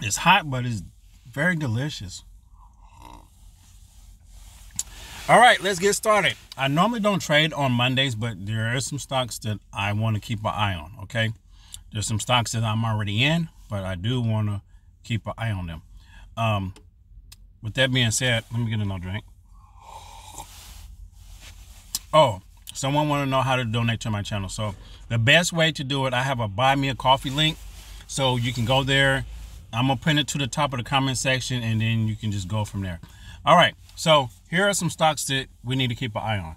It's hot, but it's very delicious. All right, let's get started. I normally don't trade on Mondays, but there are some stocks that I want to keep an eye on, okay? There's some stocks that I'm already in, but I do want to keep an eye on them. With that being said, let me get another drink. Oh, someone want to know how to donate to my channel. So the best way to do it, I have a buy me a coffee link. So you can go there. I'm going to pin it to the top of the comment section, and then you can just go from there. All right. So here are some stocks that we need to keep an eye on.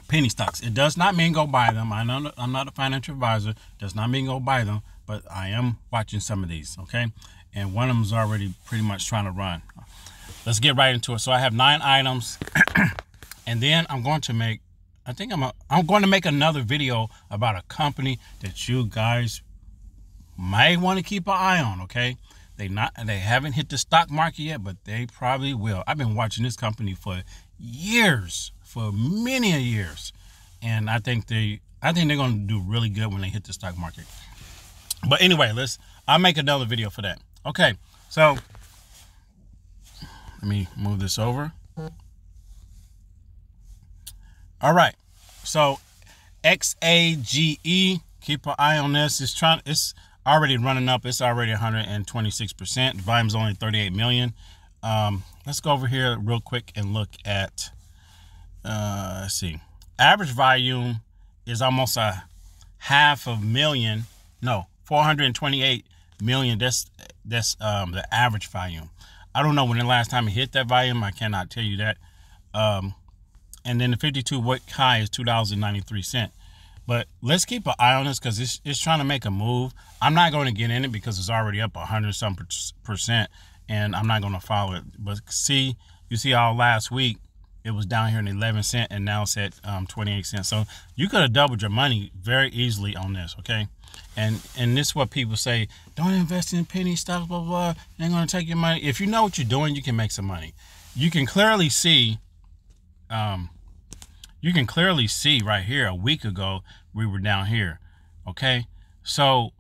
Penny stocks. It does not mean go buy them. I know I'm not a financial advisor. It does not mean go buy them, but I am watching some of these, okay? And one of them is already pretty much trying to run. Let's get right into it. So I have 9 items, and then I'm going to make, I'm going to make another video about a company that you guys might want to keep an eye on, okay? They haven't hit the stock market yet, but they probably will. I've been watching this company for years, for many years, and I think they're going to do really good when they hit the stock market. But anyway, I'll make another video for that. Okay, so let me move this over. All right, so XAGE, keep an eye on this. It's already running up. It's already 126%. The volume's only 38 million. Let's go over here real quick and look at, let's see. Average volume is almost a 500,000. No, 428 million. That's the average volume. I don't know when the last time it hit that volume. I cannot tell you that. And then the 52-week high is $2.93. But let's keep an eye on this because it's trying to make a move. I'm not going to get in it because it's already up 100-some%, and I'm not going to follow it. But you see all last week, it was down here in 11 cents, and now it's at 28 cents. So you could have doubled your money very easily on this, okay? And this is what people say, don't invest in penny stocks, blah, blah, blah. They're going to take your money. If you know what you're doing, you can make some money. You can clearly see... you can clearly see right here, a week ago, we were down here, okay? So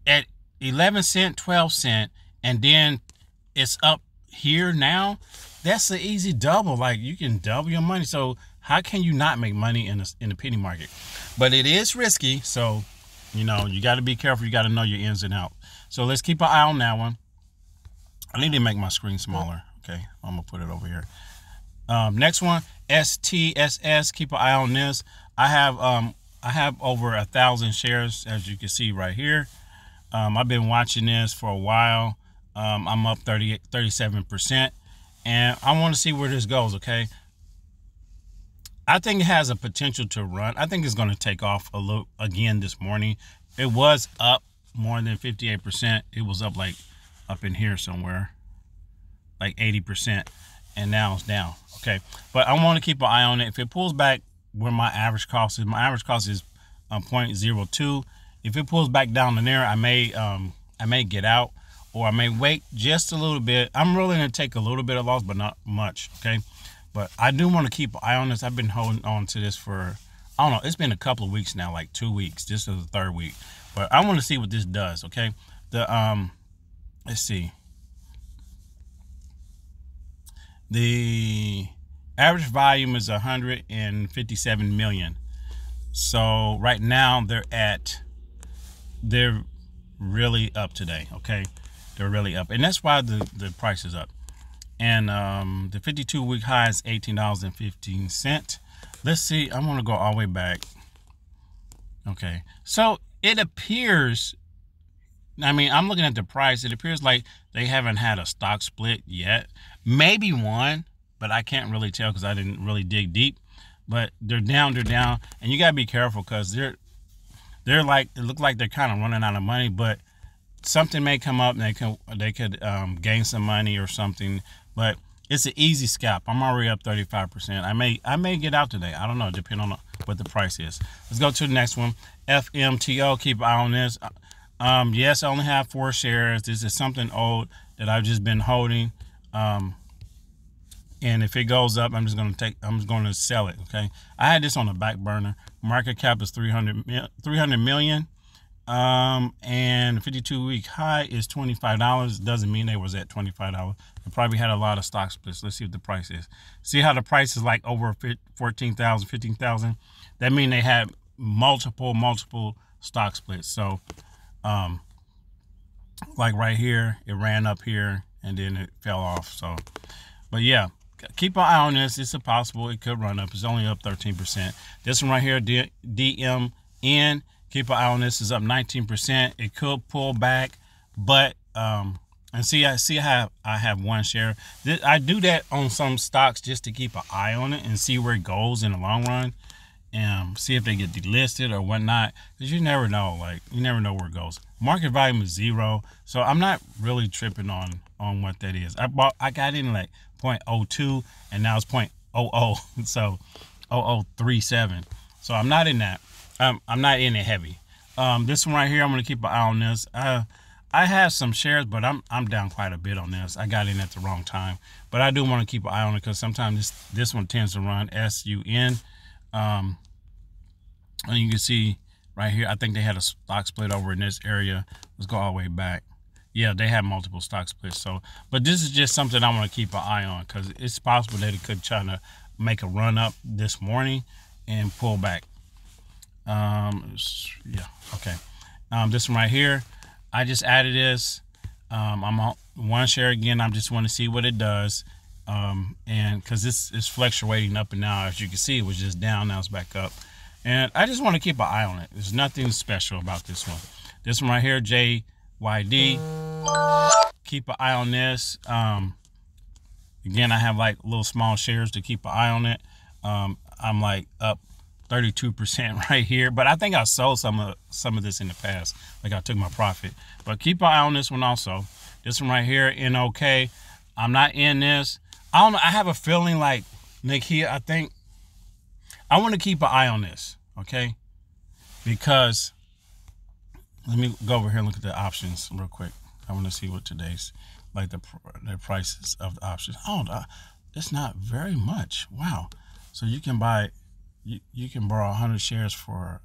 at 11 cent, 12 cent, and then it's up here now, that's an easy double. Like, you can double your money. So how can you not make money in the penny market? But it is risky, so, you know, you got to be careful. You got to know your ins and outs. So let's keep an eye on that one. I need to make my screen smaller, okay? I'm going to put it over here. Next one, STSS. Keep an eye on this. I have over 1,000 shares, as you can see right here. I've been watching this for a while. I'm up 37%, and I want to see where this goes. Okay, I think it has a potential to run. I think it's going to take off a little again this morning. It was up more than 58%. It was up like up in here somewhere, like 80%. And now it's down, okay? But I want to keep an eye on it. If it pulls back where my average cost is 0.02. If it pulls back down to there, I may get out, or I may wait just a little bit. I'm willing to take a little bit of loss, but not much, okay? But I do want to keep an eye on this. I've been holding on to this for, I don't know, it's been a couple of weeks now, like 2 weeks. This is the 3rd week. But I want to see what this does, okay? Let's see. The average volume is 157 million. So right now they're really up today, okay? They're really up. And that's why the price is up. And the 52-week high is $18.15. Let's see, I'm gonna go all the way back. Okay, so it appears, I mean, I'm looking at the price. It appears like they haven't had a stock split yet. Maybe one, but I can't really tell because I didn't really dig deep. But they're down, and you gotta be careful because they're like, it look like they're kind of running out of money. But something may come up, and they could gain some money or something. But it's an easy scalp. I'm already up 35%. I may get out today. I don't know, depending on what the price is. Let's go to the next one. FMTO. Keep an eye on this. Yes, I only have 4 shares. This is something old that I've just been holding. And if it goes up, I'm just going to sell it. Okay. I had this on the back burner. Market cap is 300 million. And 52-week high is $25. Doesn't mean they was at $25. They probably had a lot of stock splits. Let's see what the price is. See how the price is like over 14,000, 15,000. That means they had multiple stock splits. So like right here, it ran up here and then it fell off. So, but yeah, keep an eye on this. It's possible it could run up. It's only up 13%. This one right here, DMN, keep an eye on this. Is up 19%. It could pull back, but and see how I have one share. I do that on some stocks just to keep an eye on it and see where it goes in the long run, and see if they get delisted or whatnot. Because you never know. Like, you never know where it goes. Market volume is 0, so I'm not really tripping on what that is. I got in like 0.02 and now it's 0.00, so 0037. So I'm not in that. I'm not in it heavy. This one right here, I'm gonna keep an eye on this. I have some shares, but I'm down quite a bit on this. I got in at the wrong time, but I do want to keep an eye on it because sometimes this one tends to run SUN. And you can see right here, I think they had a stock split over in this area. Let's go all the way back. Yeah, they have multiple stock splits. So, but this is just something I want to keep an eye on because it's possible that it could try to make a run up this morning and pull back. Yeah, okay. This one right here, I just added this. I'm on one share again. I just want to see what it does. And because this is fluctuating up and down, as you can see, it was just down, now it's back up. And I just want to keep an eye on it. There's nothing special about this one. This one right here, JYD. Keep an eye on this. Again, I have like little small shares to keep an eye on it. I'm like up 32% right here, but I think I sold some of this in the past. Like I took my profit. But keep an eye on this one also. This one right here, NOK. I'm not in this. I don't know. I have a feeling like Nick here. I think I want to keep an eye on this, okay? Because let me go over here and look at the options real quick. I want to see what today's like the prices of the options. Oh, it's not very much. Wow. So you can buy, you can borrow 100 shares for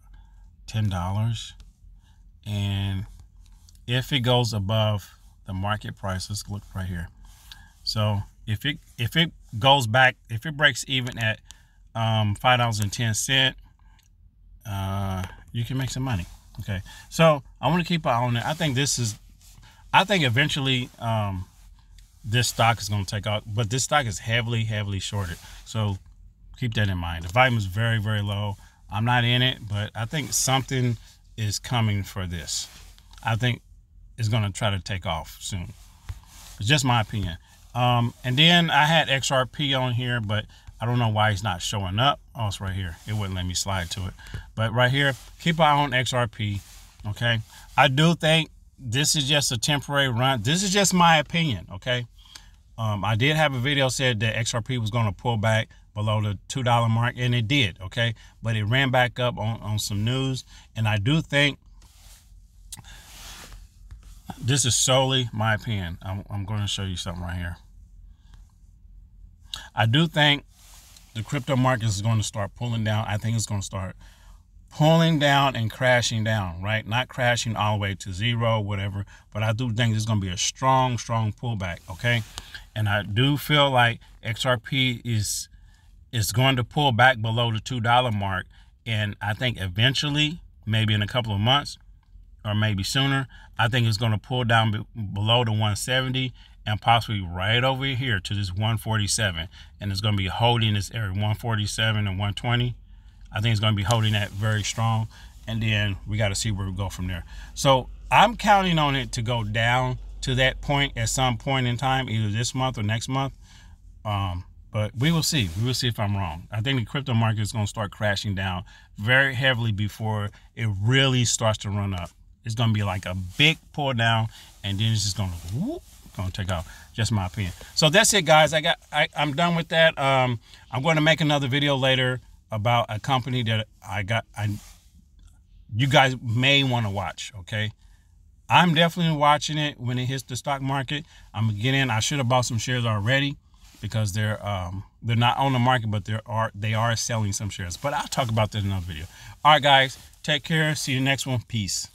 $10, and if it goes above the market price, let's look right here. So if it goes back, if it breaks even at $5.10, you can make some money. Okay, so I want to keep an eye on it. I think eventually this stock is going to take off, but this stock is heavily shorted. So keep that in mind. The volume is very low. I'm not in it, but I think something is coming for this. I think it's going to try to take off soon. It's just my opinion. And then I had XRP on here, but I don't know why it's not showing up. Oh, it's right here. It wouldn't let me slide to it. But right here, keep an eye on XRP. Okay. I do think this is just a temporary run. This is just my opinion. Okay. I did have a video said that XRP was going to pull back below the $2 mark, and it did. Okay. But it ran back up on some news. And I do think this is solely my opinion. I'm going to show you something right here. I do think the crypto market is going to start pulling down. I think it's going to start pulling down and crashing down, right? Not crashing all the way to zero, whatever. But I do think there's going to be a strong pullback, okay? And I do feel like XRP is going to pull back below the $2 mark. And I think eventually, maybe in a couple of months or maybe sooner, I think it's going to pull down below the 170 and possibly right over here to this 147. And it's going to be holding this area, 147 and 120. I think it's going to be holding that very strong. And then we got to see where we go from there. So I'm counting on it to go down to that point at some point in time, either this month or next month. But we will see. We will see if I'm wrong. I think the crypto market is going to start crashing down very heavily before it really starts to run up. It's going to be like a big pull down, and then it's just going to whoop, going to take off. Just my opinion. So that's it, guys. I'm done with that. I'm going to make another video later about a company that you guys may want to watch. Okay, I'm definitely watching it when it hits the stock market. I'm gonna get in. I should have bought some shares already because they're not on the market, but they are selling some shares. But I'll talk about that in another video. All right, guys, take care. See you next one. Peace.